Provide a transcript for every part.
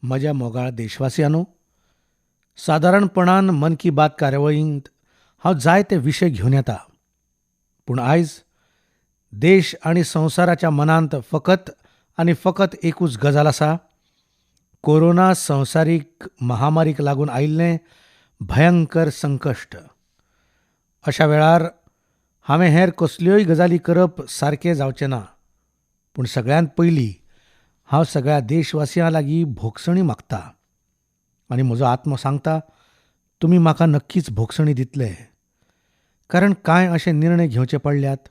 म्हज्या मोगाळ देशवासियांनो, सादारणपणान मन की बात कार्यावळींत हांव जायते विशय घेवन येता. पूण आयज देश आनी संवसाराच्या मनांत फकत आनी फकत एकूच गजाल आसा. कोरोना संवसारीक महामारीक लागून आयिल्लें भयंकर संकश्ट. अशा वेळार हांवें हेर कसल्योय गजाली करप सारकें जावचें ना. पूण सगळ्यांत पयलीं हांव सगळ्या देशवासियां लागीं भोगसणी मागतां. आनी म्हजो आत्मो सांगता, तुमी म्हाका नक्कीच भोगसणी दितले. कारण कांय अशे निर्णय घेवचे पडल्यात,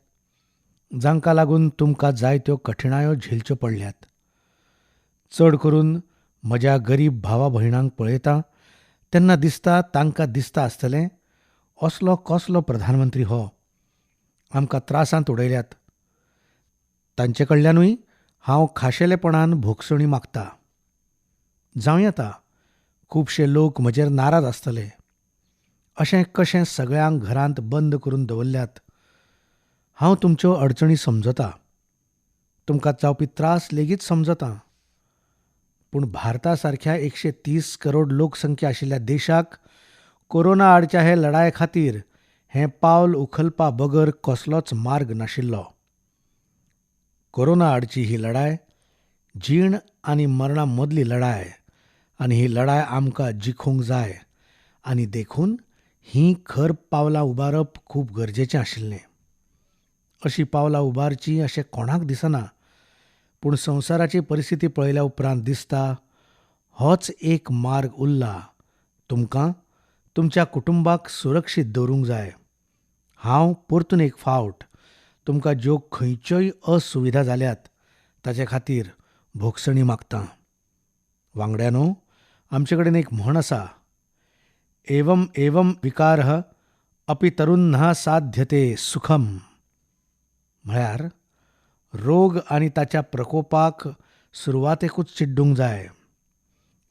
जांकां लागून तुमकां जायत्यो कठिणायो झेलच्यो पडल्यात. चड करून म्हज्या गरीब भावा भयणांक पळयतां तेन्ना दिसता तांकां दिसता आसतलें असलो कसलो प्रधानमंत्री हो. आमकां त्रासांत उडयल्यात. तांचे कडल्यानूय हांव खाशेलेपणान भोगसणी मागतां. जावं येता खुबशे लोक म्हजेर नाराज आसतले. अशें कशें सगळ्यांक घरांत बंद करून दवरल्यात. हांव तुमच्यो अडचणी समजतां. तुमकां जावपी त्रास लेगीत समजतां. पूण भारता सारक्या 130 करोड लोकसंख्या आशिल्ल्या देशाक कोरोना आडच्या हे लढाये खातीर हें पावल उखलपा बगर कसलोच मार्ग नाशिल्लो. कोरोना आडची ही लढाय जीण आनी मरणा मदली लढाय, आनी ही लढाय आमकां जिखूंक जाय. आनी देखून ही खर पावलां उबारप खूब गरजेचें आशिल्लें. अशीं पावलां उबारचीं अशें कोणाक दिसना. पूण संवसाराची परिस्थिती पळयल्या उपरांत दिसता होच एक मार्ग उरला. तुमकां तुमच्या कुटुंबाक सुरक्षीत दवरूंक जाय. हांव परतून एक फावट तुमकां ज्यो खंयच्योय असुविधा जाल्यात ताचे खातीर भोगसणी मागतां. वांगड्यानो, आमचे कडेन एक म्हण आसा, एवम एवम विकारः अपि तरुन्नः साध्यते सुखम. म्हळ्यार रोग आनी ताच्या प्रकोपाक सुरवातेकूच चिड्डूंक जाय.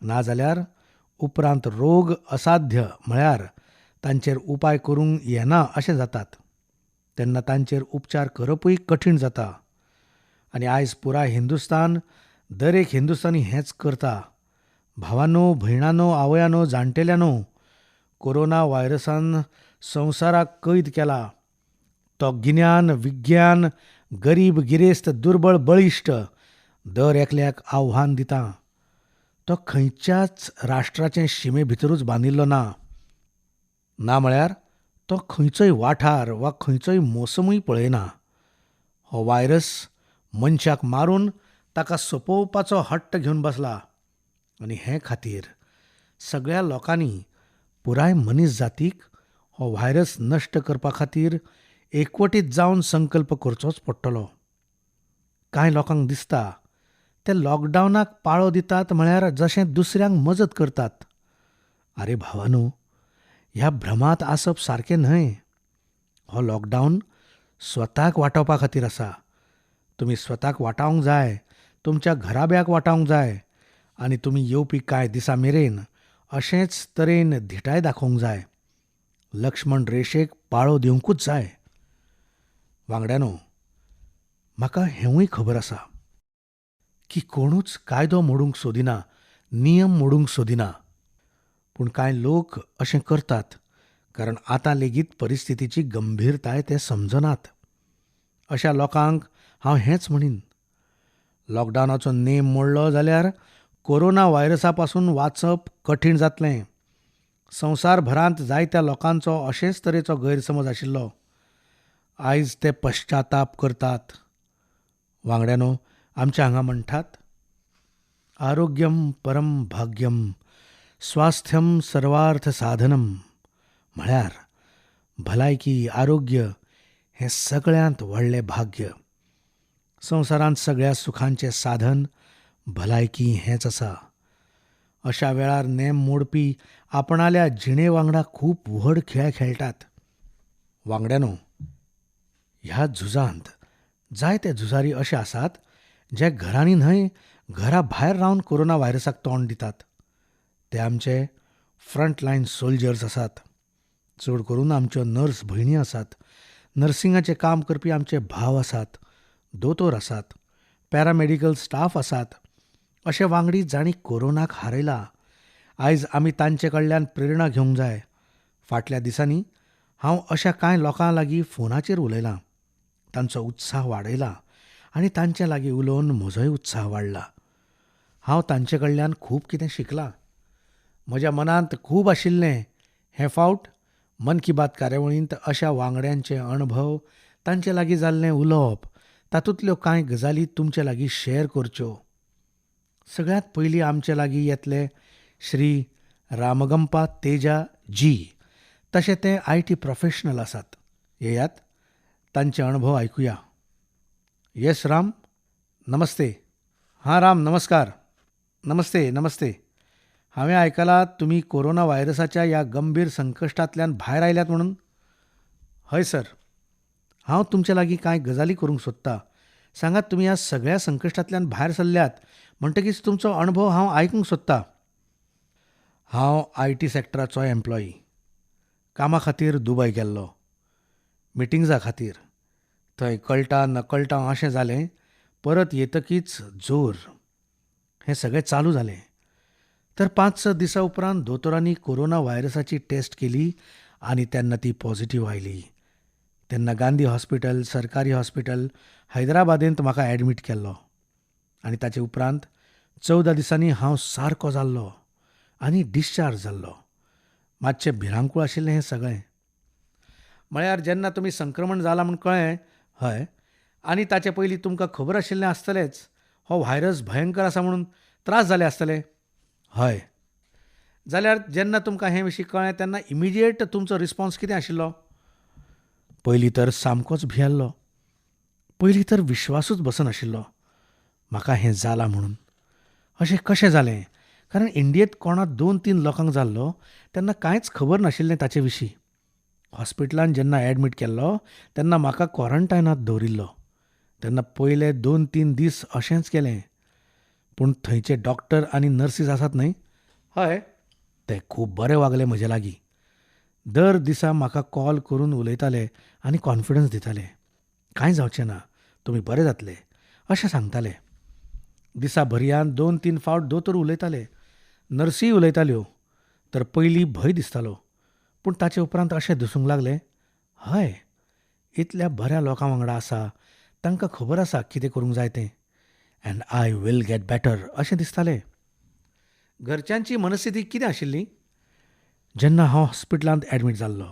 नाजाल्यार उपरांत रोग असाध्य म्हळ्यार तांचेर उपाय करूंक येना अशें जातात. तेन्ना तांचेर उपचार करपूय कठीण जाता. आनी आयज पुराय हिंदुस्तान, दरेक हिंदुस्तानी हेंच करता. भावांनो, भयणांनो, आवयांनो, जाणटेल्यांनो, कोरोना व्हायरसान संवसाराक कैद केला. तो गिन्यान, विज्ञान, गरीब, गिरेस्त, दुर्बळ, बळिश्ट दर एकल्याक आव्हान दिता. तो खंयच्याच राष्ट्राचे शिमे भितरूच बांदिल्लो ना. ना म्हळ्यार तो खंयचोय वाठार वा खंयचोय मोसमूय पळयना. हो व्हायरस मनशाक मारून ताका सोंपोवपाचो हट्ट घेवन बसला. आनी हे खातीर सगळ्या लोकांनी, पुराय मनीस जातीक हो व्हायरस नश्ट करपा खातीर एकवटीत जावन संकल्प करचोच पडटलो. कांय लोकांक दिसता ते लॉकडावनाक पाळो दितात म्हळ्यार जशें दुसऱ्यांक मजत करतात. आरे भावांनो, ह्या भ्रमांत आसप सारकें न्हय. हो लॉकडावन स्वताक वाटावपा खातीर आसा. तुमी स्वताक वाटावंक जाय, तुमच्या घराब्याक वाटावंक जाय, आनी तुमी येवपी कांय दिसां मेरेन अशेंच तरेन धिटाय दाखोवंक जाय. लक्ष्मण रेशेक पाळो दिवंकूच जाय. वांगड्यानो, म्हाका हेंवूय खबर आसा की कोणूच कायदो मोडूंक सोदिना, नियम मोडूंक सोदिना. पूण कांय लोक अशें करतात कारण आतां लेगीत परिस्थितीची गंभीरताय ते समजनात. अशा लोकांक हांव हेंच म्हणीन, लॉकडावनाचो नेम मोडलो जाल्यार कोरोना व्हायरसा पासून वाचप कठीण जातलें. संवसारभरांत जायत्या लोकांचो अशेच तरेचो गैरसमज आशिल्लो. आयज ते पश्चाताप करतात. वांगड्यानो, आमच्या हांगा म्हणटात, आरोग्यम परम भाग्यम स्वास्थ्यम सर्वार्थ साधनम. म्हळ्यार भलायकी, आरोग्य हें सगळ्यांत व्हडलें भाग्य. संवसारांत सगळ्या सुखांचें साधन भलायकी हेंच आसा. अशा वेळार नेम मोडपी आपणाल्या जिणे वांगडा खूब व्हड खेळ खेळटात. वांगड्यानो, ह्या झुजांत जायते झुजारी अशे आसात जे घरांनी न्हय, घरा भायर रावन कोरोना व्हायरसाक तोंड दितात. ते आमचे फ्रंटलायन सोल्जर्स आसात. चड करून आमच्यो नर्स भयणी आसात. नर्सिंगाचें काम करपी आमचे भाव आसात. दोतोर आसात. पॅरामेडिकल स्टाफ आसात. अशे वांगडी जाणी कोरोनाक हारयला. आयज आमी तांचे कडल्यान प्रेरणा घेवंक जाय. फाटल्या दिसांनी हांव अशा कांय लोकां लागीं फोनाचेर उलयलां. तांचो उत्साह वाडयला आनी तांचे लागीं उलोवन म्हजोय उत्साह वाडला. हांव तांचे कडल्यान खूब कितें शिकलां. म्हज्या मनांत खूब आशिल्लें. हे फावट मन की बात कार्यावळींत अशा वांगड्यांचे अणभव, तांचे लागीं जाल्लें उलोवप, तातूंतल्यो कांय गजाली तुमचे लागीं शॅर करच्यो. सगळ्यांत पयलीं आमचे लागीं येतले श्री रामगंपा तेजा जी. तशे ते IT प्रोफेशनल आसात. येयात तांचे अणभव आयकुया. येस राम, नमस्ते. हां राम, नमस्कार. नमस्ते नमस्ते. हांवें आयकलां तुमी कोरोना व्हायरसाच्या ह्या गंभीर संकश्टांतल्यान भायर आयल्यात म्हणून. हय सर, हांव तुमचे लागीं कांय गजाली करूंक सोदतां. सांगात तुमी ह्या सगळ्या संकश्टांतल्यान भायर सरल्यात म्हणटकीच तुमचो अणभव हांव आयकूंक सोदतां. हांव IT सॅक्टराचो एम्प्लॉयी. कामा खातीर दुबय गेल्लो, मिटिंग्सा खातीर. थंय कळटा नकळटा अशें जालें. परत येतकीच जोर. हें सगळें चालू जालें. तर 5-6 दिसां उपरांत दोतोरांनी कोरोना व्हायरसाची टेस्ट केली आनी तेन्ना ती पॉझिटिव्ह आयली. तेन्ना गांधी हॉस्पिटल, सरकारी हॉस्पिटल हैदराबादेंत म्हाका एडमीट केल्लो. आनी ताचे उपरांत 14 दिसांनी हांव सारको जाल्लो आनी डिस्चार्ज जाल्लो. मातशें भिरांकूळ आशिल्लें हें सगळें. म्हळ्यार जेन्ना तुमी संक्रमण जालां म्हूण कळ्ळें, हय, आनी ताचे पयलीं तुमकां खबर आशिल्लें आसतलेंच हो व्हायरस भयंकर आसा म्हणून त्रास जाले आसतले. हय. जाल्यार जेन्ना तुमकां हे विशीं कळ्ळें तेन्ना इमिजिएट तुमचो रिस्पॉन्स कितें आशिल्लो? पयलीं तर सामकोच भियेल्लो. पयलीं तर विश्वासूच बसनाशिल्लो म्हाका हें जालां म्हणून. अशें कशें जालें? कारण इंडियेंत कोणा 2-3 लोकांक जाल्लो तेन्ना कांयच खबर नाशिल्लें ताचे विशीं. हॉस्पिटलांत जेन्ना एडमीट केल्लो तेन्ना म्हाका क्वॉरंटायनांत दवरिल्लो. तेन्ना पयले 2-3 दीस अशेंच गेलें. पूण थंयचे डॉक्टर आनी नर्सीस आसात न्हय, हय, ते खूब बरे वागले म्हजे लागीं. दर दिसा म्हाका कॉल करून उलयताले आनी कॉन्फिडन्स दिताले. कांय जावचें ना, तुमी बरे जातले अशें सांगताले. दिसाभरयान 2-3 फावट दोतोर उलयताले. नर्सीय उलयताल्यो. तर पयलीं भंय दिसतालो. पूण ताचे उपरांत अशें दिसूंक लागलें, हय, इतल्या बऱ्या लोकां वांगडा आसा, तांकां खबर आसा कितें करूंक जाय तें. And I will get better अशें दिसतालें. घरच्यांची मनस्थिती कितें आशिल्ली? जेन्ना हांव हॉस्पिटलांत एडमीट जाल्लो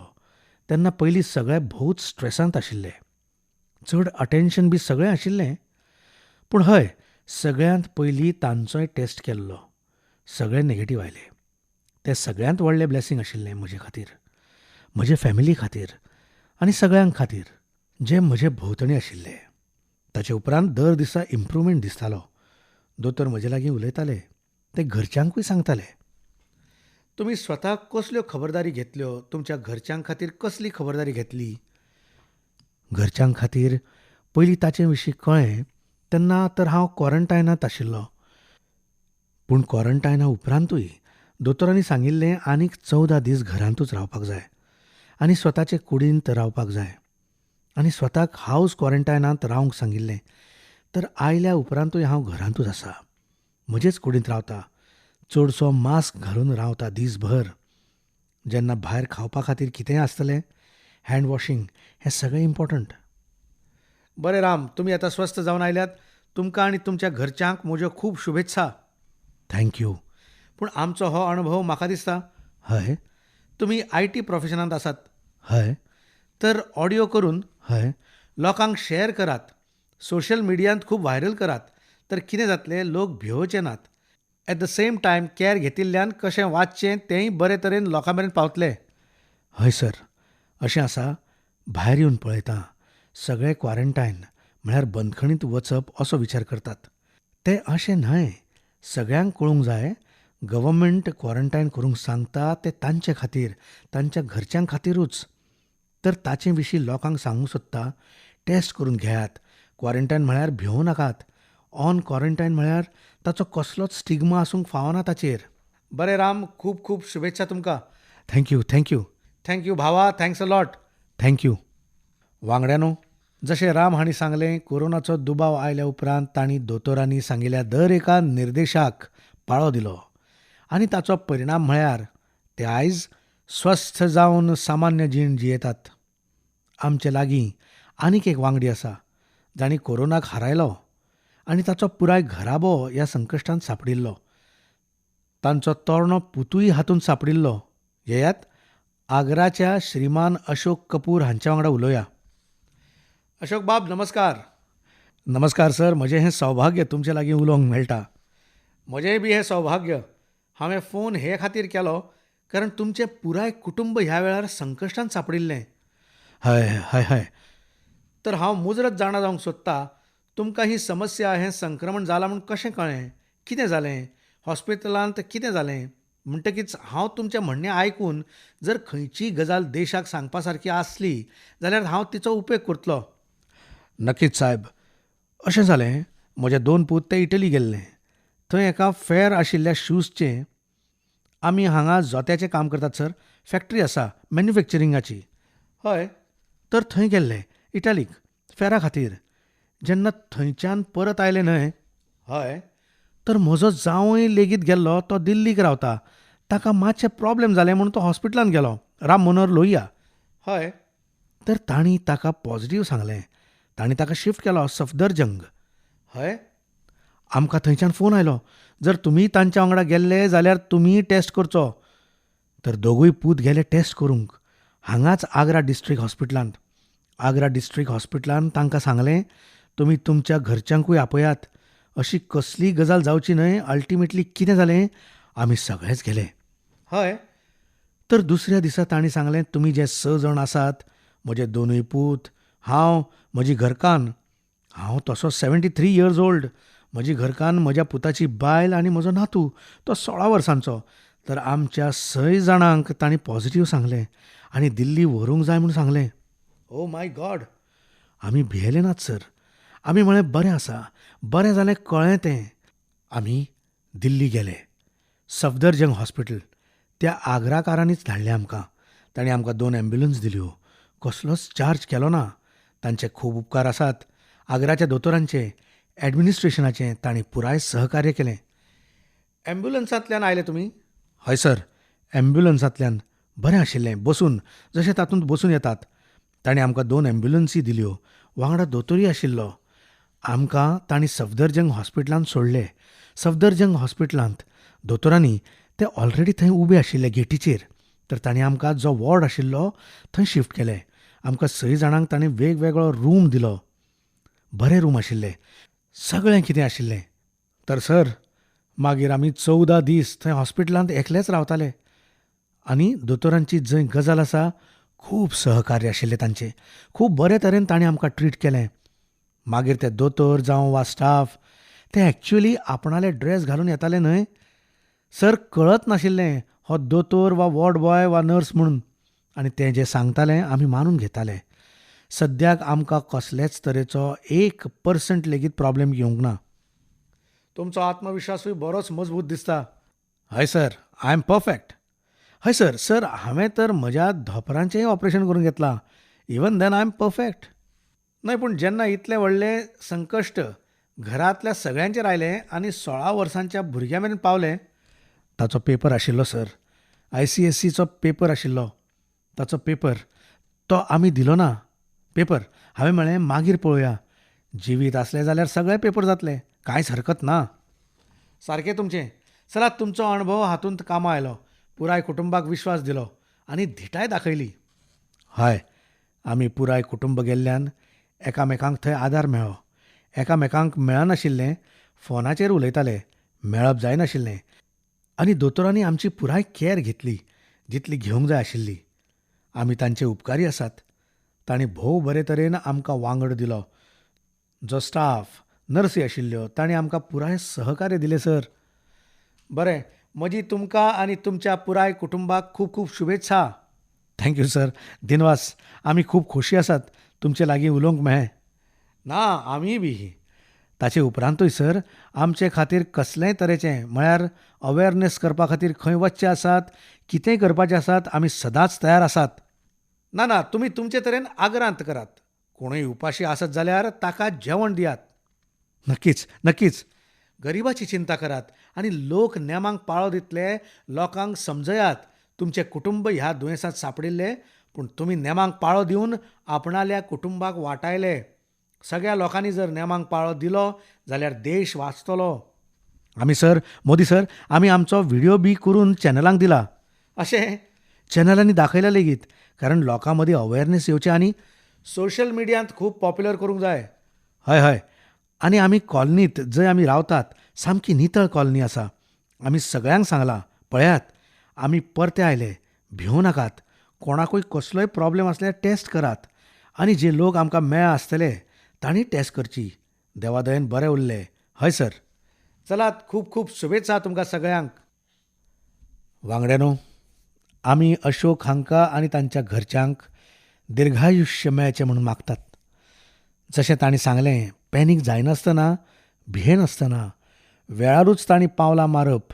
तेन्ना पयलीं सगळे भोव स्ट्रेसांत आशिल्ले. चड अटेन्शन बी सगळें आशिल्लें. पूण हय, सगळ्यांत पयलीं तांचोय टेस्ट केल्लो. सगळे नेगेटीव्ह आयले. तें सगळ्यांत व्हडलें ब्लेसिंग आशिल्लें म्हजे खातीर, म्हजे फॅमिली खातीर आनी सगळ्यांक खातीर जे म्हजे भोंवतणी आशिल्ले. ताचे उपरांत दर दिसा इम्प्रूवमेंट दिसतालो. दोतोर म्हजे लागीं उलयताले. ते घरच्यांकूय सांगताले. तुमी स्वताक कसल्यो खबरदारी घेतल्यो? तुमच्या घरच्यां खातीर कसली खबरदारी घेतली? घरच्यां खातीर पयलीं ताचे विशीं कळ्ळें तेन्ना तर हांव क्वॉरंटायनांत आशिल्लो. पूण क्वॉरंटायना उपरांतूय दोतोरांनी सांगिल्लें आनीक 14 दीस घरांतूच रावपाक जाय आनी स्वताचे कुडींत रावपाक जाय आनी स्वताक हावस क्वॉरंटायनांत रावंक सांगिल्लें. तर आयल्या उपरांतूय हांव घरांतूच आसा. म्हजेच कुडींत रावतां. चडसो मास्क घालून रावता दीसभर. जेन्ना भायर खावपा खातीर कितेंय आसतलें, हँड वॉशींग हें सगळें इम्पॉर्टंट. बरें राम, तुमी आतां स्वस्थ जावन आयल्यात. तुमकां आनी तुमच्या घरच्यांक म्हज्यो खूब शुभेच्छा. थँक्यू. पूण आमचो हो अणभव म्हाका दिसता, हय, तुमी IT प्रोफेशनांत आसात, हय, तर ऑडियो करून, हय, लोकांक शॅर करात. सोशल मिडियांत खूब व्हायरल करात. तर कितें जातलें, लोक भिवचे नात. At the same time care घेतिल्ल्यान कशें वाचचें तेंय बरे तरेन लोकां मेरेन पावतलें. हय सर, अशें आसा, भायर येवन पळयतां. सगळे क्वॉरंटायन म्हळ्यार बंदखणींत वचप असो विचार करतात. तें अशें न्हय. सगळ्यांक कळूंक जाय, गव्हर्मेंट क्वॉरंटायन करूंक सांगता तें तांचे खातीर, तांच्या घरच्यां खातीरूच. तर ताचे विशीं लोकांक सांगूंक सोदता, टेस्ट करून घेयात. क्वॉरंटायन म्हळ्यार भिवूं नाकात. ऑन क्वॉरंटायन म्हळ्यार ताचो कसलोच स्टिग्मा आसूंक फावना ताचेर. बरें राम, खूब खूब शुभेच्छा तुमकां. Thank you, thank you. थँक्यू भावा, थँक्स अ लॉट. थँक्यू. वांगड्यानो, जशें राम हांणी सांगलें, कोरोनाचो दुबाव आयल्या उपरांत तांणी दोतोरांनी सांगिल्ल्या दर एका निर्देशाक पाळो दिलो आनी ताचो परिणाम म्हळ्यार ते आयज स्वस्थ जावन सामान्य जीण जियेतात. आमचे लागीं आनीक एक वांगडी आसा जांणी कोरोनाक हारायलो आनी ताचो पुराय घराबो ह्या संकश्टांत सांपडिल्लो. तांचो तोरणो पुतूय हातूंत सांपडिल्लो. येयात आग्राच्या श्रीमान अशोक कपूर हांचे वांगडा उलोवया. अशोक बाब, नमस्कार. नमस्कार सर. म्हजें हें सौभाग्य तुमचे लागीं उलोवंक मेळटा. म्हजेंय बी हें सौभाग्य. हांवें फोन हे खातीर केलो कारण तुमचें पुराय कुटुंब ह्या वेळार संकश्टांत सांपडिल्लें. हय हय हय. तर हांव मुजरत जाणा जावंक सोदतां, तुमकां ही समस्या, हें संक्रमण जालां म्हूण कशें कळ्ळें? कितें जालें? हॉस्पिटलांत कितें जालें? म्हणटकीच हांव तुमचें म्हणणें आयकून जर खंयचीय गजाल देशाक सांगपा सारकी आसली जाल्यार हांव तिचो उपेग करतलों. नक्कीच सायब. अशें जालें, म्हजे 2 पूत ते इटली गेल्ले. थंय एका फेर आशिल्ल्या शूजचें. आमी हांगा जोत्याचें काम करतात सर. फॅक्टरी आसा मॅन्युफॅक्चरिंगाची. हय. तर थंय गेल्ले इटालीक फेरा खातीर. जेन्ना थंयच्यान परत आयले न्हय. हय. तर म्हजो जांवय लेगीत गेल्लो, तो दिल्लीक रावता. ताका मातशें प्रॉब्लेम जालें म्हूण तो हॉस्पिटलांत गेलो. राम मनोहर लोहिया. हय. तर तांणी ताका पॉझिटिव्ह सांगलें. तांणी ताका शिफ्ट केलो सफदरजंग. हय. आमकां थंयच्यान फोन आयलो, जर तुमी तांच्या वांगडा गेल्ले जाल्यार तुमीय टेस्ट करचो. तर दोगूय पूत गेले टेस्ट करूंक हांगाच आग्रा डिस्ट्रिक्ट हॉस्पिटलांत. आग्रा डिस्ट्रिक्ट हॉस्पिटलांत तांकां सांगलें, तुमी तुमच्या घरच्यांकूय आपयात. अशी कसलीय गजाल जावची न्हय. अल्टिमेटली कितें जालें, आमी सगळेच गेले. हय. तर दुसऱ्या दिसा तांणी सांगलें, तुमी जे 6 जण आसात, म्हजे 2 पूत, हांव, म्हजी घरकान्न. हांव तसो 73 इयर्स ओल्ड. म्हजी घरकान्न, म्हज्या पुताची बायल आनी म्हजो नातू, तो 16 वर्सांचो. तर आमच्या 6 जाणांक तांणी पॉझिटिव्ह सांगलें आनी दिल्ली व्हरूंक जाय म्हूण सांगलें. Oh my God. आमी भियेले नात सर. आमी म्हळें बरें आसा, बरें जालें कळ्ळें तें. आमी दिल्ली गेले. सफदरजंग हॉस्पिटल. त्या आग्राकारांनीच धाडलें आमकां. तांणी आमकां 2 एम्ब्युलन्स दिल्यो. कसलोच चार्ज केलो ना. तांचे खूब उपकार आसात. आग्राच्या दोतोरांचे, एडमिनिस्ट्रेशनाचें तांणी पुराय सहकार्य केलें. एम्ब्युलन्सांतल्यान आयले तुमी? हय सर. एम्ब्युलन्सांतल्यान. बरें आशिल्लें बसून, जशें तातूंत बसून येतात. तांणी आमकां 2 एम्ब्युलन्सी दिल्यो. वांगडा दोतोरूय आशिल्लो. आमकां तांणी सफदरजंग हॉस्पिटलांत सोडले. सफदरजंग हॉस्पिटलांत दोतोरांनी ते ऑलरेडी थंय उबे आशिल्ले गेटीचेर. तर तांणी आमकां जो वॉर्ड आशिल्लो थंय शिफ्ट केलें. आमकां 6 जाणांक तांणी वेगवेगळो रूम दिलो. बरे रूम आशिल्ले. सगळें कितें आशिल्लें. तर सर, मागीर आमी 14 दीस थंय हॉस्पिटलांत एकलेच रावताले. आनी दोतोरांची जंय गजाल आसा, खूब सहकार्य आशिल्लें तांचें. खूब बरे तरेन तांणी आमकां ट्रीट केलें. मागीर ते दोतोर जावं वा स्टाफ, ते एक्चुअली आपणाले ड्रेस घालून येताले न्हय. सर, कळत नाशिल्लें हो दोतोर वा वॉर्ड बॉय वा नर्स म्हणून. आनी तें जें सांगतालें आमी मानून घेताले. सद्याक आमकां कसलेच तरेचो 1% लेगीत प्रॉब्लेम येवंक ना. तुमचो आत्मविश्वासूय बरोच मजबूत दिसता. हय सर, आय एम परफेक्ट. हय सर. सर, हांवें तर म्हज्या धोपरांचेंय ऑपरेशन करून घेतलां. Even then I am perfect. न्हय, पूण जेन्ना इतलें व्हडलें संकश्ट घरांतल्या सगळ्यांचेर आयलें आनी 16 वर्सांच्या भुरग्या मेरेन पावलें, ताचो पेपर आशिल्लो सर. ICSEचो पेपर आशिल्लो. ताचो पेपर तो आमी दिलो ना. पेपर हांवें म्हळें मागीर पळोवया. जिवीत आसलें जाल्यार सगळे पेपर जातले. कांयच हरकत ना. सारकें तुमचें. चलात, तुमचो अणभव हातूंत कामा आयलो. पुराय कुटुंबाक विश्वास दिलो आनी धिटाय दाखयली. हय. आमी पुराय कुटुंब गेल्ल्यान एकामेकांक थंय आदार मेळ्ळो. एकामेकांक मेळनाशिल्लें, फोनाचेर उलयताले. मेळप जायनाशिल्लें. आनी दोतोरांनी आमची पुराय कॅर घेतली, जितली घेवंक जाय आशिल्ली. आमी तांचे उपकारी आसात. तांणी भोव बरे तरेन आमकां वांगड दिलो. जो स्टाफ, नर्सी आशिल्ल्यो, तांणी आमकां पुराय सहकार्य दिलें सर. बरें. म्हजी तुमकां आनी तुमच्या पुराय कुटुंबाक खूब खूब शुभेच्छा. Thank you sir. दिनवास. आमी खूब खोशी आसात तुमचे लागीं उलोवंक मेळ्ळें. ना, आमीय बी. ताचे उपरांतूय सर, आमचे खातीर कसलेंय तरेचें म्हळ्यार अवेअरनेस करपा खातीर खंय वचचें आसात, कितेंय करपाचें आसात, आमी सदांच तयार आसात. ना ना, तुमी तुमचे तरेन आग्रांत करात. कोणूय उपाशी आसत जाल्यार ताका जेवण दियात. नक्कीच नक्कीच. गरिबाची चिंता करात आणि लोक नेमांक पाळो दितले. लोकांक समजयात तुमचे कुटुंब ह्या दुयेंसांत सापडिल्ले, पूण तुमी नेमांक पाळो दिवन आपणाल्या कुटुंबाक वाटायले. सगळ्या लोकांनी जर नेमांक पाळो दिलो जाल्यार देश वाचतलो. मोदी सर, आमी आमचो व्हिडिओ बी करून चॅनलांक दिला. अशें चॅनलांनी दाखयला लेगीत, कारण लोकां मदीं अवेअरनेस येवचें आनी सोशल मिडियांत खूब पॉप्युलर करूंक जाय. हय हय. आनी आमी कॉलनींत जंय आमी रावतात सामकी नितळ कॉलनी आसा. आमी सगळ्यांक सांगलां, पळयात आमी परते आयले, भिवूं नाकात. कोणाकूय कसलोय प्रॉब्लेम आसल्यार टेस्ट करात. आनी जे लोक आमकां मेळ्ळा आसतले तांणी टेस्ट करची. देवादयेन बरें उरले. हय सर. चलात, खूब खूब शुभेच्छा तुमकां सगळ्यांक. वांगड्यानो, आमी अशोक हांकां आनी तांच्या घरच्यांक दीर्घायुश्य मेळचें म्हणून मागतात. जशें तांणी सांगलें, पॅनीक जायनासतना, भियेनासतना वेळारूच तांणी पावलां मारप,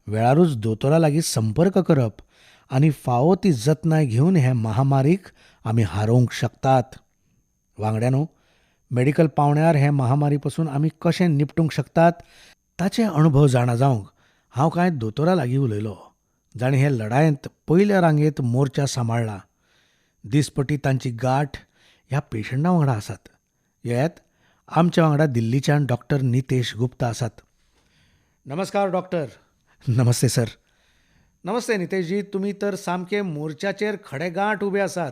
वेळारूच दोतोरा लागीं संपर्क करप आनी फावो ती जतनाय घेवन हे महामारीक आमी हारोवंक शकतात. वांगड्यानो, मेडिकल पावंड्यार हे महामारी पसून आमी कशें निपटूंक शकतात ताचे अणभव जाणा जावंक हांव कांय दोतोरां लागीं उलयलो, जाणीं हे लढायेंत पयल्या रांगेंत मोर्चा सांबाळ्ळा. दिसपटी तांची गाठ ह्या पेशंटां वांगडा आसात. येयात, आमच्या वांगडा दिल्लीच्यान डॉक्टर नितेश गुप्ता आसात. नमस्कार डॉक्टर. नमस्ते सर. नमस्ते नितेशजी. तुमी तर सामके मोर्चाचेर खडेगांठ उबे आसात.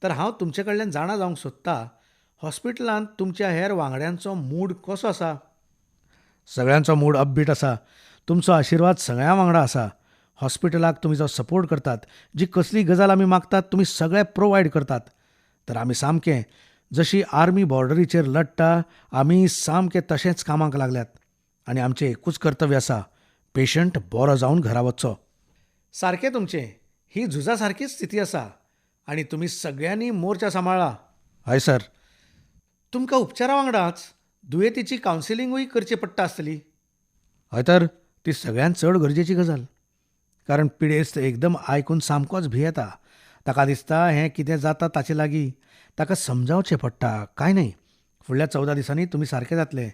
तर हांव तुमचे कडल्यान जाणा जावंक सोदतां, हॉस्पिटलांत तुमच्या हेर वांगड्यांचो मूड कसो आसा? सगळ्यांचो मूड अपबीट आसा. तुमचो आशिर्वाद सगळ्यां वांगडा आसा. हॉस्पिटलाक तुमी जो सपोर्ट करतात, जी कसली गजाल आमी मागतात तुमी सगळे प्रोवायड करतात. तर आमी सामकें जशी आर्मी बॉर्डरीचेर लडटा, आमी सामके तशेंच कामाक लागल्यात. आनी आमचें एकूच कर्तव्य आसा, पेशंट बरो जावन घरा वचचो. सारकें तुमचें. ही झुजा सारकीच स्थिती आसा आनी तुमी सगळ्यांनी मोर्चा सांबाळ्ळा. हय सर. तुमकां उपचारा वांगडाच दुयेंतीची कावन्सिलिंगूय करची पडटा आसतली. हय तर, ती सगळ्यांत चड गरजेची गजाल. कारण पिडेस्त एकदम आयकून सामकोच भियेता येता. ताका दिसता हें कितें जाता ताचे लागीं ताका समजावचें पडटा. कांय न्हय, फुडल्या 14 दिसांनी तुमी सारके जातले.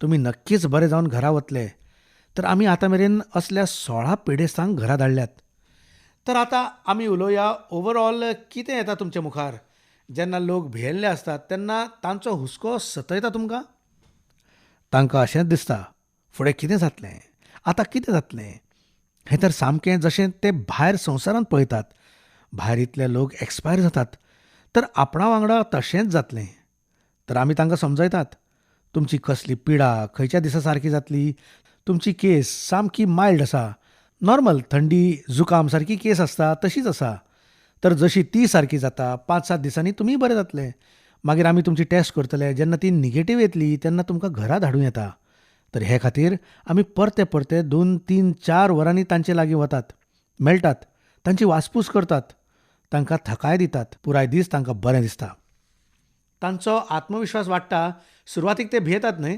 तुमी नक्कीच बरे जावन घरा वतले. तर आमी आतां मेरेन असल्या 16 पिडेस्तांक घरा धाडल्यात. तर आतां आमी उलोवया ओवरऑल कितें येता तुमच्या मुखार. जेन्ना लोक भियेल्ले आसतात तेन्ना तांचो हुस्को सतयता तुमकां? तांकां अशेंच दिसता, फुडें कितें जातलें, आतां कितें जातलें. हें तर सामकें जशें ते भायर संवसारांत पळयतात. भायर इतले लोक एक्सपायर जातात, तर आपणा वांगडा तशेंच जातलें. तर आमी तांकां समजयतात, तुमची कसली पिडा खंयच्या दिसा सारकी जातली. तुमची केस सामकी मायल्ड आसा. नॉर्मल थंडी जुकाम सारकी केस आसता तशीच आसा. तर जशी ती सारकी जाता 5-7 दिसांनी तुमी बरे जातले. मागीर आमी तुमची टेस्ट करतले. जेन्ना ती निगेटीव येतली तेन्ना तुमकां घरा धाडूं येता. तर हे खातीर आमी परते परते 2-3-4 वरांनी तांचे लागीं वतात, मेळटात, तांची वासपूस करतात, तांकां थकाय दितात. पुराय दीस तांकां बरें दिसता. तांचो आत्मविश्वास वाडटा. सुरवातीक ते भियेतात न्हय?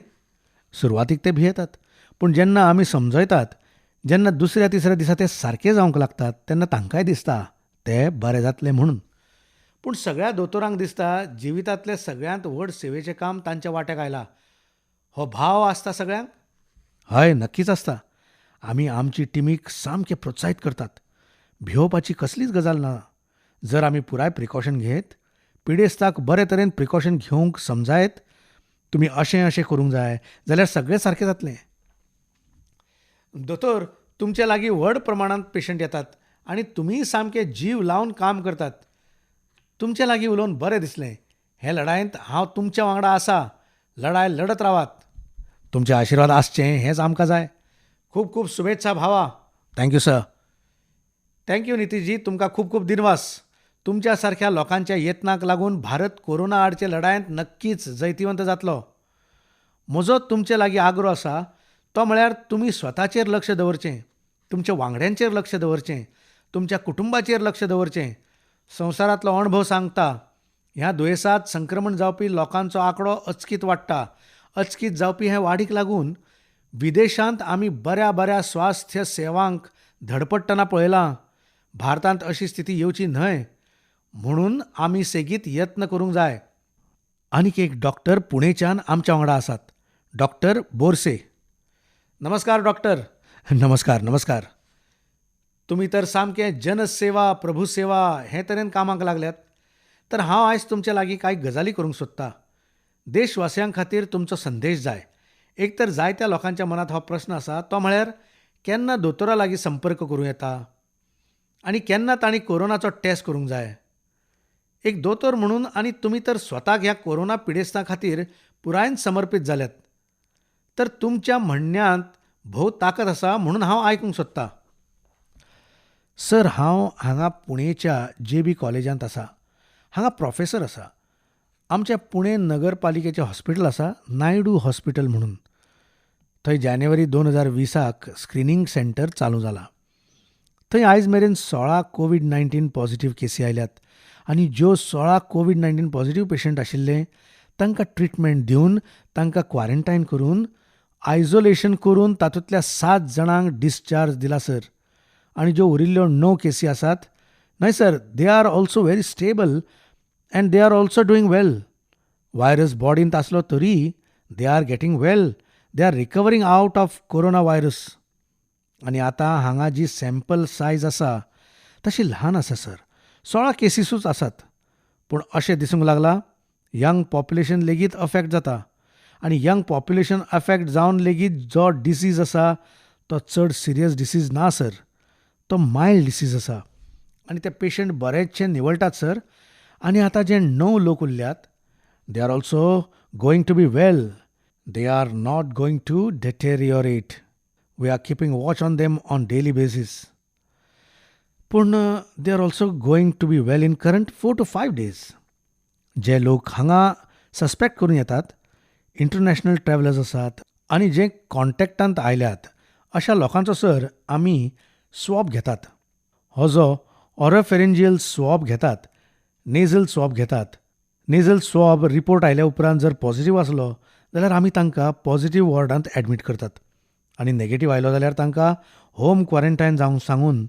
सुरवातीक ते भियेतात. पूण जेन्ना आमी समजयतात, जेन्ना 2ऱ्या-3ऱ्या दिसा ते सारके जावंक लागतात तेन्ना तांकांय दिसता ते बरे जातले म्हणून. पूण सगळ्या दोतोरांक दिसता जिवितांतलें सगळ्यांत व्हड सेवेचें काम तांच्या वाट्याक आयलां. हो भाव आसता सगळ्यांक? हय, नक्कीच आसता. आमी आमची टिमीक सामके प्रोत्साहीत करतात. भिवपाची कसलीच गजाल ना. जर आमी पुराय प्रिकॉशन घेत, पिडेस्ताक बरे तरेन प्रिकॉशन घेवंक समजायत, तुमी अशें अशें करूंक जाय, जाल्यार सगळें सारकें जातलें. दोतोर, तुमचे लागीं व्हड प्रमाणांत पेशंट येतात आनी तुमी सामके जीव लावन काम करतात. तुमचे लागीं उलोवन बरें दिसलें. हे लढायेंत हांव तुमच्या वांगडा आसा. लढाय लढत रावात. तुमचे आशिर्वाद आसचें हेंच आमकां जाय. खूब खूब शुभेच्छा भावा. Thank you sir. थँक्यू नितीशजी. तुमकां खूब खूब दिनवास. तुमच्या सारक्या लोकांच्या यत्नाक लागून भारत कोरोना आडचे लढायेंत नक्कीच जैतिवंत जातलो. म्हजो तुमचे लागीं आग्रो आसा तो म्हळ्यार तुमी स्वताचेर लक्ष दवरचें, तुमच्या वांगड्यांचेर लक्ष दवरचें, तुमच्या कुटुंबाचेर लक्ष दवरचें. संवसारांतलो अणभव सांगता, ह्या दुयेंसांत संक्रमण जावपी लोकांचो आंकडो अचकीत वाडटा. अचकीत जावपी हे वाडीक लागून विदेशांत आमी बऱ्या बऱ्या स्वास्थ्य सेवांक धडपडटना पळयलां. भारतांत अशी स्थिती येवची न्हय म्हणून आमी सेगीत यत्न करूंक जाय. आनीक एक डॉक्टर पुणेच्यान आमच्या वांगडा आसात. डॉक्टर बोरसे. नमस्कार डॉक्टर. नमस्कार नमस्कार. तुमी तर सामके जनसेवा प्रभुसेवा हे तरेन कामाक लागल्यात. तर हांव आयज तुमचे लागीं कांय गजाली करूंक सोदतां. देशवासियां खातीर तुमचो संदेश जाय. एक तर जायत्या लोकांच्या मनांत हो प्रस्न आसा तो म्हळ्यार केन्ना दोतोरा लागीं संपर्क करूं येता आनी केन्ना तांणी कोरोनाचो टेस्ट करूंक जाय. एक दोतोर म्हणून आनी तुमी तर स्वताक ह्या कोरोना पिडेस्तां खातीर पुरायन समर्पीत जाल्यात. तर तुमच्या म्हणण्यांत भोव ताकद आसा म्हणून हांव आयकूंक सोदतां. सर, हांव हांगा पुणेच्या जे.बी. कॉलेजांत आसा. हांगा प्रोफेसर आसा. आमच्या पुणे नगरपालिकेचें हॉस्पिटल आसा, नायडू हॉस्पिटल म्हणून. थंय जानेवारी 2020 स्क्रिनींग सेंटर चालू जालां. थंय आयज मेरेन 16 कोविड-19 पॉझिटिव्ह केसी आयल्यात आनी ज्यो 16 कोविड-19 पॉझिटिव्ह पेशंट आशिल्ले तांकां ट्रिटमेंट दिवन तांकां क्वारंटायन करून आयसोलेशन करून तातूंतल्या 7 जाणांक डिस्चार्ज दिला सर. आनी ज्यो उरिल्ल्यो 9 केसी आसात, न्हय sir, they are also very stable and they are also doing well. Virus बॉडींत आसलो तरी they are getting well. They are recovering out of corona virus. आनी आतां हांगा जी सॅम्पल सायज आसा तशी ल्हान आसा सर. 16 केसीसूच आसात. पूण अशें दिसूंक लागलां यंग पॉप्युलेशन लेगीत अफेक्ट जाता. आनी यंग पॉप्युलेशन अफेक्ट जावन लेगीत जो डिसीज आसा तो चड सिरियस डिसीज ना सर. तो मायल्ड डिसीज आसा. आनी ते पेशंट बरेचशे निवळटात सर. आनी आतां जे 9 लोक उरल्यात, they are also going to be well. They are not going to deteriorate. We are keeping watch on them on daily basis. पूण they are also going to be well in current 4 to 5 days. जे लोक हांगा suspect करून येतात, international travellers आसात आनी जे कॉन्टॅक्टांत आयल्यात, अशा लोकांचो सर आमी स्वॉब घेतात. हो जो ऑरोफेरेंजियल स्वॉब घेतात, नेझल स्वॉब घेतात. नेझल स्वॉब रिपोर्ट आयल्या उपरांत जर पॉझिटिव्ह आसलो जाल्यार आमी तांकां पॉझिटिव्ह वॉर्डांत एडमीट करतात. आनी नेगेटिव्ह आयलो जाल्यार तांकां होम क्वॉरंटायन जावंक सांगून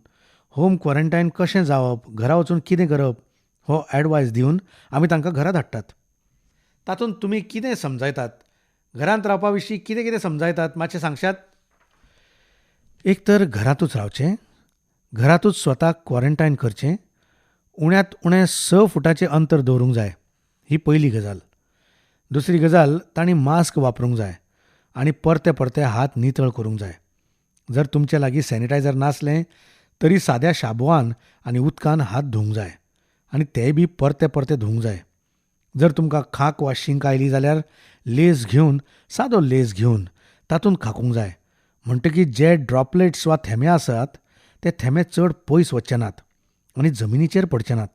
होम क्वॉरंटायन कशें जावप, घरा वचून कितें करप हो एडवायस दिवन आमी तांकां घरा धाडटात. तातूंत तुमी कितें समजायतात? घरांत रावपा विशीं कितें कितें समजायतात मातशें सांगशात? एक तर घरांतूच रावचें, घरांतूच स्वताक क्वॉरंटायन करचें, उण्यांत उणें 6 फुटाचें अंतर दवरूंक जाय. ही पयली गजाल. दुसरी गजाल, तांणी मास्क वापरूंक जाय आनी परते परते हात नितळ करूंक जाय. जर तुमचे लागीं सॅनिटायझर नासलें तरी साद्या शाबवान आनी उदकान हात धुवंक जाय आनी तेय बी परते परते धुवंक जाय. जर तुमकां खांक वा शींक आयली जाल्यार लेस घेवन, सादो लेस घेवन तातूंत खाकूंक जाय. म्हणटकीर जे ड्रॉपलेट्स वा थेंबे आसात ते थेंबे चड पयस वच्चे नात आनी जमिनीचेर पडचे नात.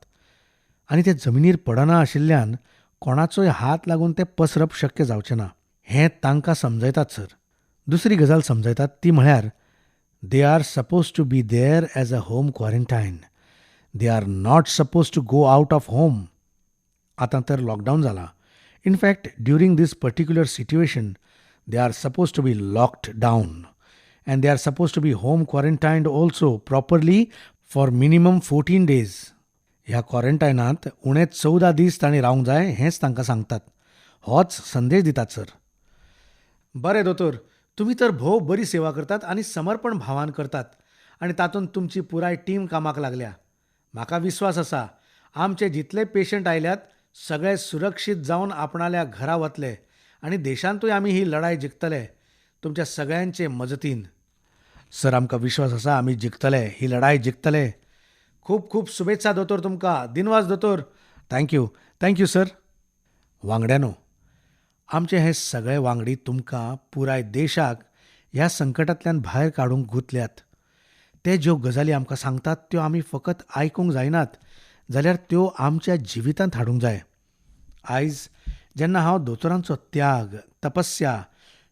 आनी ते जमिनीर पडना आशिल्ल्यान कोणाचोय हात लागून ते पसरप शक्य जावचें ना. हें तांकां समजयतात सर. दुसरी गजाल समजयतात ती म्हळ्यार they are suppose to be there as a home quarantine. They are not suppose to go out of home. आतां तर लॉकडावन जाला. In fact during this particular situation they are suppose to be locked down and they are supposed to be home quarantined also properly for minimum 14 days. ह्या क्वॉरंटायनांत उणें 14 दीस तांणी रावंक जाय हेंच तांकां सांगतात. होच संदेश दितात सर. बरें दोतोर, तुमी तर भोव बरी सेवा करतात आनी समर्पण भावान करतात आनी तातूंत तुमची पुराय टीम कामाक लागल्या. म्हाका विस्वास आसा आमचे जितले पेशंट आयल्यात सगळे सुरक्षीत जावन आपणाल्या घरा वतले आनी देशांतूय आमी ही लढाय जिखतले तुमच्या सगळ्यांचे मजतीन. सर, आमकां विश्वास आसा आमी जिखतले, ही लढाय जिखतले. खूब खूब शुभेच्छा दोतोर तुमकां. दिनवास दोतोर. Thank you sir. वांगड्यानो, आमचे हे सगळे वांगडी तुमकां पुराय देशाक ह्या संकटांतल्यान भायर काडूंक गुंतल्यात. ते ज्यो गजाली आमकां सांगतात त्यो आमी फकत आयकूंक जायनात जाल्यार त्यो आमच्या जिवितांत हाडूंक जाय. आयज जेन्ना हांव दोतोरांचो त्याग, तपस्या,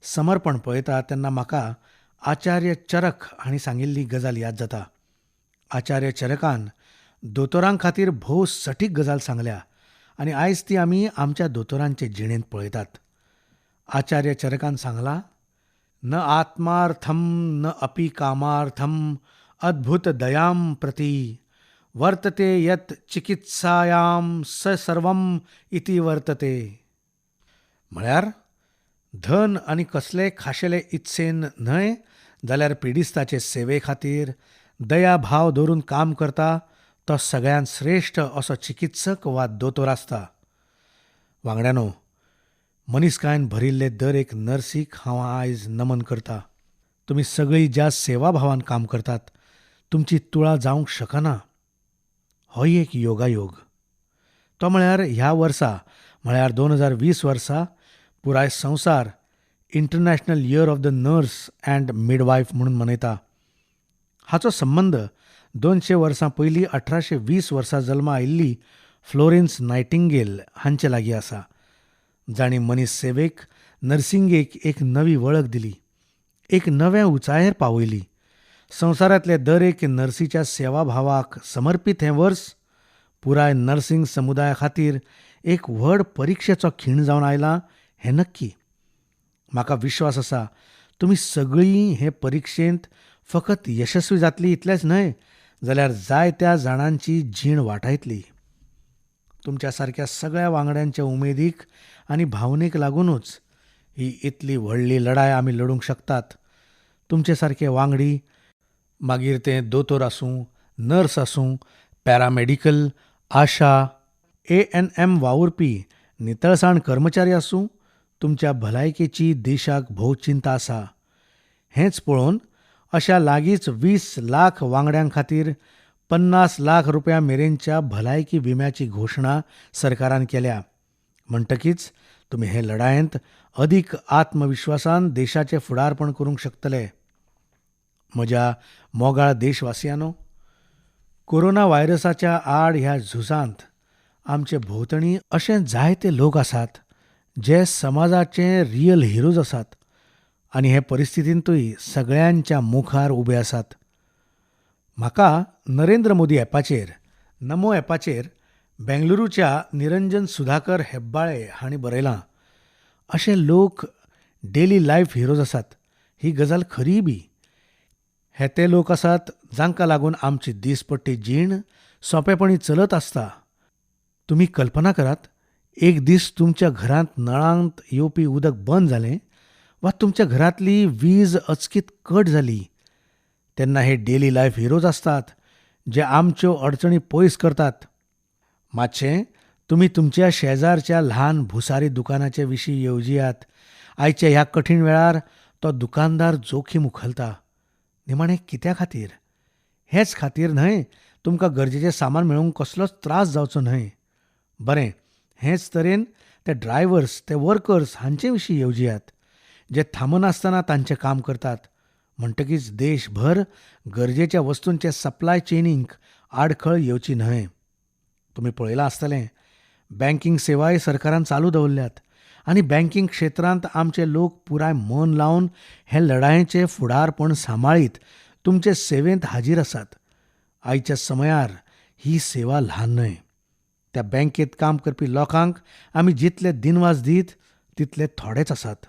समर्पण पळयता तेन्ना म्हाका आचार्य चरक हांणी सांगिल्ली गजाल याद जाता. आचार्य चरकान दोतोरां खातीर भोव सटीक गजाल सांगल्या आनी आयज ती आमी आमच्या दोतोरांचे जिणेंत पळयतात. आचार्य चरकान सांगलां, न आत्मार्थम न अपि कामार्थम अद्भुत दयाम प्रति वर्तते यत चिकित्सायां स सर्वम इति वर्तते. म्हळ्यार धन आनी कसलेय खाशेले इत्सेन न्हय, जाल्यार पिडिस्ताचे सेवे खातीर दया भाव दवरून काम करता तो सगळ्यांत श्रेश्ठ असो चिकित्सक वा दोतोर आसता. वांगड्यानो, मनीसकायेन भरिल्ले दर एक नर्सीक हांव आयज नमन करतां. तुमी सगळीं ज्या सेवाभावान काम करतात, तुमची तुळा जावंक शकना. हो एक योगायोग. तो म्हळ्यार ह्या वर्सा म्हळ्यार 2020 वर्सा पुराय संवसार international year of the nurse and midwife म्हणून मनयता. हाचो संबंद 200 वर्सां पयलीं 1820 वर्सा जल्मा आयिल्ली फ्लोरेन्स नायटिंगेल हांचे लागीं आसा, जाणी मनीस सेवेक नर्सिंगेक एक नवी वळख दिली, एक नव्या उंचायेर पावयली. संवसारांतले दर एक नर्सीच्या सेवाभावाक समर्पीत हें वर्स पुराय नर्सिंग समुदाया खातीर एक व्हड परिक्षेचो खीण जावन आयलां हें नक्की. म्हाका विश्वास आसा तुमी सगळीं हे परिक्षेंत फकत यशस्वी जातलीं इतलेंच न्हय, जाल्यार जायत्या जाणांची जीण वाटायतली. तुमच्या सारक्या सगळ्या वांगड्यांच्या उमेदीक आनी भावनेक लागूनच ही इतली व्हडली लढाय आमी लडूंक शकतात. तुमचे सारके वांगडी, मागीर ते दोतोर आसूं, नर्स आसूं, पॅरामेडिकल, आशा, ANM वावुरपी, नितळसाण कर्मचारी आसूं, तुमच्या भलायकेची देशाक भोव चिंता आसा. हेंच पळोवन अशा लागींच 20 लाख वांगड्यां खातीर 50 लाख रुपया मेरेनच्या भलायकी विम्याची घोशणा सरकारान केल्या. म्हणटकीच तुमी हे लढायेंत अदीक आत्मविश्वासान देशाचें फुडारपण करूंक शकतले. म्हज्या मोगाळ देशवासियांनो, कोरोना व्हायरसाच्या आड ह्या झुजांत आमचे भोंवतणी अशे जायते लोक आसात जे समाजाचे रियल हिरोज आसात आनी हे परिस्थितींतूय सगळ्यांच्या मुखार उबे आसात. म्हाका नरेंद्र मोदी ॲपाचेर, नमो ॲपाचेर बेंगलुरूच्या निरंजन सुधाकर हेब्बाळे हांणी बरयलां, अशे लोक डेली लायफ हिरोज आसात. ही गजाल खरी बी. हे ते लोक आसात जांकां लागून आमची दिसपट्टी जीण सोंपेपणी चलत आसता. तुमी कल्पना करात, एक दीस तुमच्या घरांत नळांत येवपी उदक बंद जालें वा तुमच्या घरांतली वीज अचकीत कट जाली, तेन्ना हे डेली लायफ हिरोज आसतात जे आमच्यो अडचणी पयस करतात. मातशें तुमी तुमच्या शेजारच्या ल्हान भुसारी दुकानाचे विशीं येवजियात. आयच्या ह्या कठीण वेळार तो दुकानदार जोखीम उखलता. निमाणें कित्या खातीर? हेच खातीर न्हय तुमकां गरजेचें सामान मेळूंक कसलोच त्रास जावचो न्हय. बरें, हेच तरेन ते ड्रायव्हर्स, ते वर्कर्स हांचे विशीं येवजियात, जे थांबनासतना तांचें काम करतात. म्हणटकीच देशभर गरजेच्या वस्तूंचे सप्लाय चेनींक आडखळ येवची न्हय. तुमी पळयलां आसतलें, बँकिंग सेवाय सरकारान चालू दवरल्यात आनी बँकिंग क्षेत्रांत आमचे लोक पुराय मन लावन हे लढायेचें फुडारपण सांबाळीत तुमचे सेवेंत हाजीर आसात. आयच्या समयार ही सेवा ल्हान न्हय. त्या बँकेत काम करपी लोकांक आमी जितले दिनवास दीत तितले थोडेच आसात.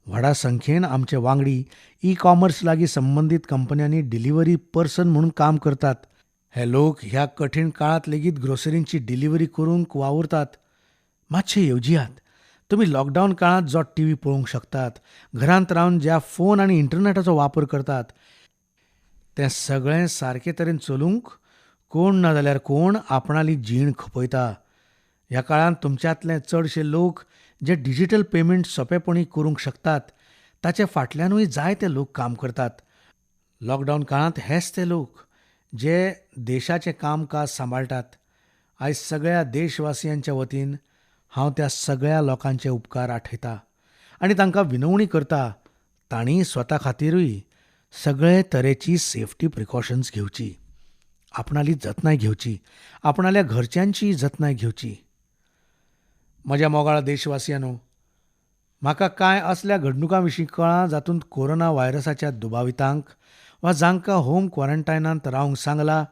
व्हडा संख्येन आमचे वांगडी ई-कॉमर्स लागीं संबंदीत कंपन्यांनी डिलिव्हरी पर्सन म्हणून काम करतात. हे लोक ह्या कठीण काळांत लेगीत ग्रोसरींची डिलिव्हरी करूंक वावुरतात. मातशे येवजियात. तुमी लॉकडावन काळांत जो टीव्ही पळोवंक शकतात, घरांत रावन ज्या फोन आनी इंटरनेटाचो वापर करतात, तें सगळें सारके तरेन चलूंक कोण ना जाल्यार कोण आपणाली जीण खपयता. ह्या काळांत तुमच्यांतले चडशे लोक जे डिजिटल पेमेंट सोंपेपणी करूंक शकतात, ताचे फाटल्यानूय जायते लोक काम करतात. लॉकडावन काळांत हेच ते लोक जे देशाचें कामकाज सांबाळटात. आयज सगळ्या देशवासियांच्या वतीन हांव त्या सगळ्या लोकांचे उपकार आठयतां आनी तांकां विनवणी करतां, तांणी स्वता खातीरूय सगळे तरेची सेफ्टी प्रिकॉशन्स घेवची, आपणाली जतनाय घेवची, आपणाल्या घरच्यांची जतनाय घेवची. म्हज्या मोगाळ देशवासियांनो, म्हाका कांय असल्या घडणुकां विशीं कळ्ळां जातूंत कोरोना व्हायरसाच्या दुबावितांक वा जांकां होम क्वॉरंटायनांत रावंक सांगलां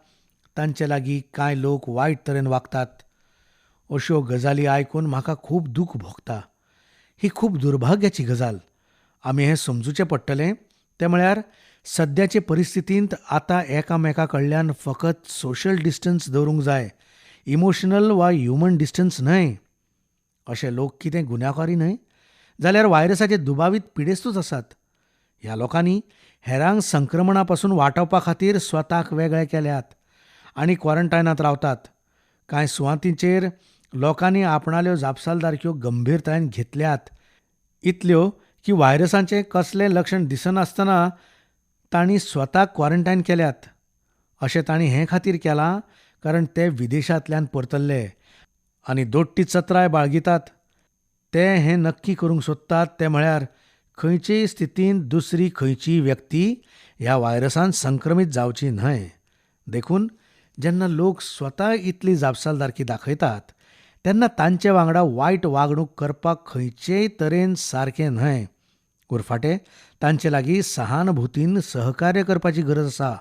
तांचे लागीं कांय लोक वायट तरेन वागतात. अश्यो गजाली आयकून म्हाका खूब दूख भोगता. ही खूब दुर्भाग्याची गजाल. आमी हें समजुचें पडटलें तें म्हळ्यार सद्याचे परिस्थितींत आतां एकामेका कडल्यान फकत सोशल डिस्टन्स दवरूंक जाय, इमोशनल वा ह्युमन डिस्टन्स न्हय. अशे लोक कितें गुन्यांवकारी न्हय, जाल्यार व्हायरसाचे दुबावीत पिडेस्तूच आसात. ह्या लोकांनी हेरांक संक्रमणा पासून वाटावपा खातीर स्वताक वेगळे केल्यात आनी क्वॉरंटायनांत रावतात. कांय सुवातींचेर लोकांनी आपणाल्यो जापसालदारक्यो गंभीरतायेन घेतल्यात, इतल्यो की व्हायरसाचें कसलें लक्षण दिसनासतना तांणी स्वताक क्वॉरंटायन केल्यात. अशें तांणी हे खातीर केलां कारण ते विदेशांतल्यान परतल्ले आनी दोट्टी चत्राय बाळगितात. ते हें नक्की करूंक सोदतात ते म्हळ्यार खंयचेय स्थितींत दुसरी खंयचीय व्यक्ती ह्या व्हायरसान संक्रमीत जावची न्हय. देखून जेन्ना लोक स्वता इतली जापसालदारकी दाखयतात तेन्ना तांचे वांगडा वायट वागणूक करपाक खंयचेय तरेन सारकें न्हय. उरफाटें तांचे लागीं सहानुभुतीन सहकार्य करपाची गरज आसा.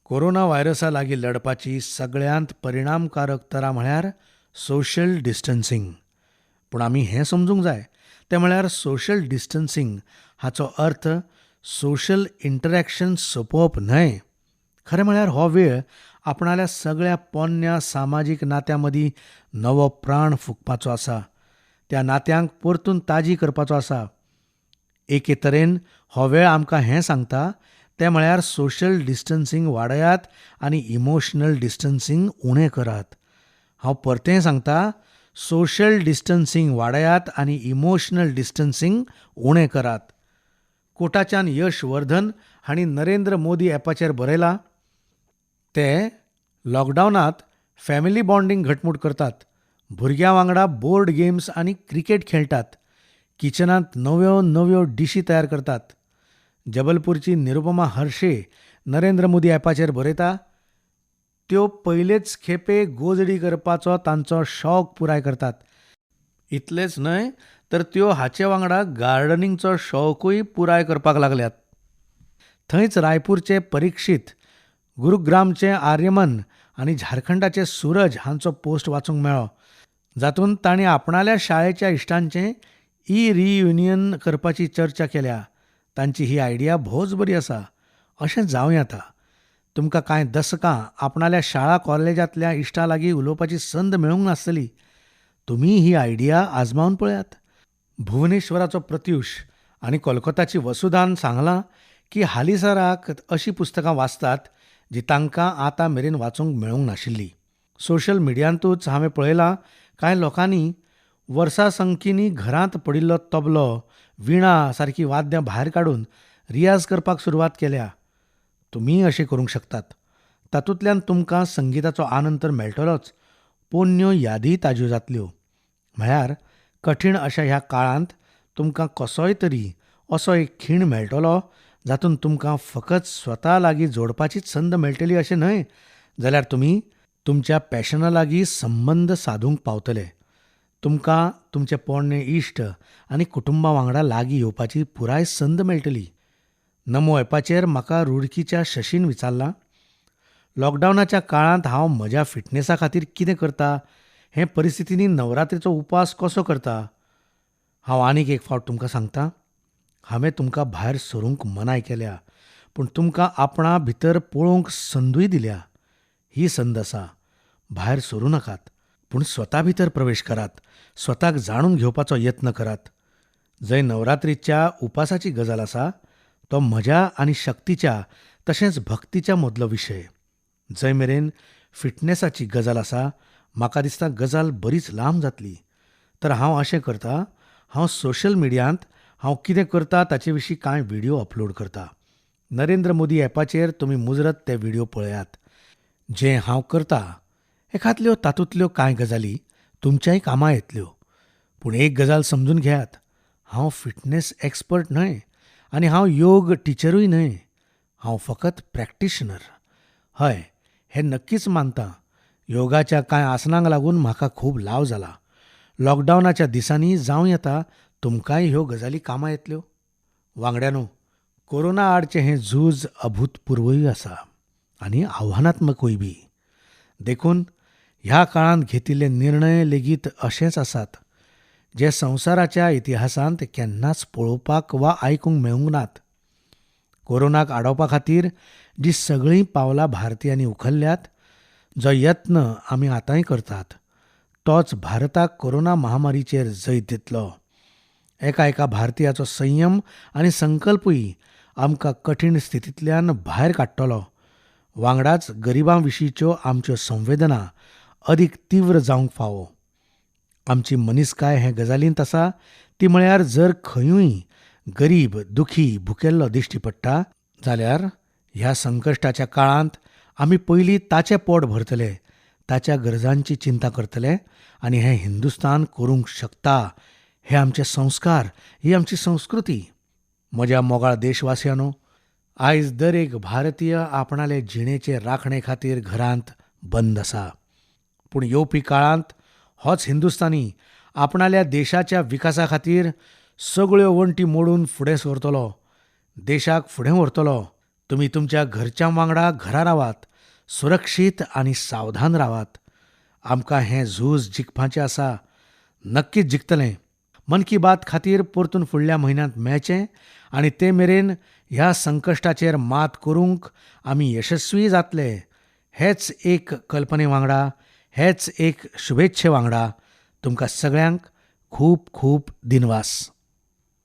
कोरोना व्हायरसा लागीं लडपाची सगळ्यांत परिणामकारक तरा म्हळ्यार सोशल डिस्टन्सिंग. पूण आमी हें समजूंक जाय तें म्हळ्यार सोशल डिस्टन्सिंग हाचो अर्थ सोशल इंटरॅक्शन सोंपोवप न्हय. खरें म्हळ्यार हो वेळ आपणाल्या सगळ्या पोन्न्या सामाजीक नात्यां मदीं नवो प्राण फुंकपाचो आसा. त्या नात्यांक परतून ताजी करपाचो आसा. एके तरेन हो वेळ आमकां हें सांगता तें म्हळ्यार सोशल डिस्टन्सिंग वाडयात आनी इमोशनल डिस्टन्सिंग उणें करात. हांव परतें सांगता, सोशल डिस्टन्सिंग वाडयात आनी इमोशनल डिस्टन्सिंग उणें करात. कोटाच्यान यश वर्धन हांणी नरेंद्र मोदी ॲपाचेर बरयलां. ते लॉकडावनांत फॅमिली बॉन्डिंग घटमूट करतात, भुरग्यां वांगडा बोर्ड गेम्स आनी क्रिकेट खेळटात, किचनांत नव्यो नव्यो डिशी तयार करतात. जबलपूरची निरुपमा हर्षे नरेंद्र मोदी ॲपाचेर बरयता, त्यो पयलेच खेपे गोजडी करपाचो तांचो शौक पुराय करतात. इतलेंच न्हय तर त्यो हाचे वांगडा गार्डनिंगचो शौकूय पुराय करपाक लागल्यात. थंयच रायपूरचे परीक्षीत, गुरुग्रामचे आर्यमन आनी झारखंडाचे सूरज हांचो पोस्ट वाचूंक मेळ्ळो, जातूंत तांणी आपणाल्या शाळेच्या इश्टांचें रियुनियन करपाची चर्चा केल्या. तांची ही आयडिया भोवच बरी आसा. अशें जावं येता. तुमकां कांय दसकां आपणाल्या शाळा कॉलेजांतल्या इश्टां लागीं उलोवपाची संद मेळूंक नासतली. तुमी ही आयडिया आजमावन पळयात. भुवनेश्वराचो प्रत्युश आनी कोलकाताची वसुधान सांगलां की हालींसराक अशीं पुस्तकां वाचतात जीं तांकां आतां मेरेन वाचूंक मेळूंक नाशिल्लीं. सोशल मिडियांतूच हांवें पळयलां कांय लोकांनी वर्सां संख्येनी घरांत पडिल्लो तबलो, विणा सारकीं वाद्यां भायर काडून रियाज करपाक सुरवात केल्या. तुमीय अशें करूंक शकतात. तातूंतल्यान तुमकां संगिताचो आनंद तर मेळटलोच, पोन्न्यो यादीय ताज्यो जातल्यो. म्हळ्यार कठीण अशा ह्या काळांत तुमकां कसोय तरी असो एक खीण मेळटलो जातूंत तुमकां फकत स्वता लागीं जोडपाचीच संद मेळटली अशें न्हय, जाल्यार तुमी तुमच्या पॅशना लागीं संबंद सादूंक पावतले. तुमकां तुमचे पोरणे इश्ट आनी कुटुंबा वांगडा लागीं येवपाची पुराय संद मेळटली. नमो ॲपाचेर म्हाका रुडकीच्या शशीन विचारलां, लॉकडावनाच्या काळांत हांव म्हज्या फिटनेसा खातीर कितें करता, हे परिस्थितींनी नवरात्रीचो उपास कसो करता. हांव आनीक एक फावट तुमकां सांगतां, हांवें तुमकां भायर सरूंक मनाय केल्या, पूण तुमकां आपणा भितर पळोवंक संदूय दिल्या. ही संद आसा. भायर सरूं नाकात, पूण स्वता भितर प्रवेश करात. स्वताक जाणून घेवपाचो यत्न करात. जंय नवरात्रीच्या उपासाची गजाल आसा तो म्हज्या आनी शक्तीच्या तशेंच भक्तीच्या मदलो विशय. जंय मेरेन फिटनेसाची गजाल आसा म्हाका दिसता गजाल बरीच लांब जातली. तर हांव अशें करतां, हांव सोशल मिडियांत हांव कितें करतां ताचे विशीं कांय व्हिडिओ अपलोड करतां. नरेंद्र मोदी ॲपाचेर तुमी मुजरत ते व्हिडिओ पळयात. जें हांव करतां एखाद्ल्यो तातूंतल्यो कांय गजाली तुमच्याय कामां येतल्यो. पूण एक गजाल समजून घेयात, हांव फिटनेस एक्सपर्ट न्हय आनी हांव योग टिचरूय न्हय. हांव फकत प्रॅक्टिशनर. हय, हें नक्कीच मानतां. योगाच्या कांय आसनांक लागून म्हाका खूब लाव जाला. लॉकडावनाच्या दिसांनी जावं येता तुमकांय ह्यो गजाली कामां येतल्यो. वांगड्यानो, कोरोना आडचें हें झूज अभूतपूर्वय आसा आनी आव्हानात्मकूय बी. देखून ह्या काळांत घेतिल्ले निर्णय लेगीत अशेच आसात जे संवसाराच्या इतिहासांत केन्नाच पळोवपाक वा आयकूंक मेळूंक नात. कोरोनाक आडोवपा खातीर जीं सगळीं पावलां भारतीयांनी उखल्ल्यात, जो यत्न आमी आतांय करतात, तोच भारताक कोरोना महामारीचेर जैत दितलो. एका एका भारतीयाचो संयम आनी संकल्पूय आमकां कठीण स्थितींतल्यान भायर काडटलो. वांगडाच गरिबां विशींच्यो आमच्यो संवेदना अदीक तीव्र जावंक फावो. आमची मनीसकाय हे गजालींत आसा ती म्हळ्यार जर खंयूय गरीब, दुखी, भुकेल्लो दिश्टी पडटा जाल्यार ह्या संकश्टाच्या काळांत आमी पयलीं ताचें पोट भरतले, ताच्या गरजांची चिंता करतले आनी हें हिंदुस्तान करूंक शकता. हे आमचे संस्कार, ही आमची संस्कृती. म्हज्या मोगाळ देशवासियांनो, आयज दर एक भारतीय आपणाले जिणेचे राखणे खातीर घरांत बंद आसा. पूण येवपी काळांत होच हिंदुस्तानी आपणाल्या देशाच्या विकासा खातीर सगळ्यो वण्टी मोडून फुडें सरतलो, देशाक फुडें व्हरतलो. तुमी तुमच्या घरच्यां वांगडा घरा रावात, सुरक्षीत आनी सावधान रावात. आमकां हें झूज जिखपाचें आसा, नक्कीच जिखतलें. मन की बात खातीर परतून फुडल्या म्हयन्यांत मेळचें आनी ते मेरेन ह्या संकश्टाचेर मात करूंक आमी यशस्वी जातले. हेच एक कल्पने वांगडा, हेच एक शुभेच्छे वांगडा तुमकां सगळ्यांक खूब खूब दिनवास.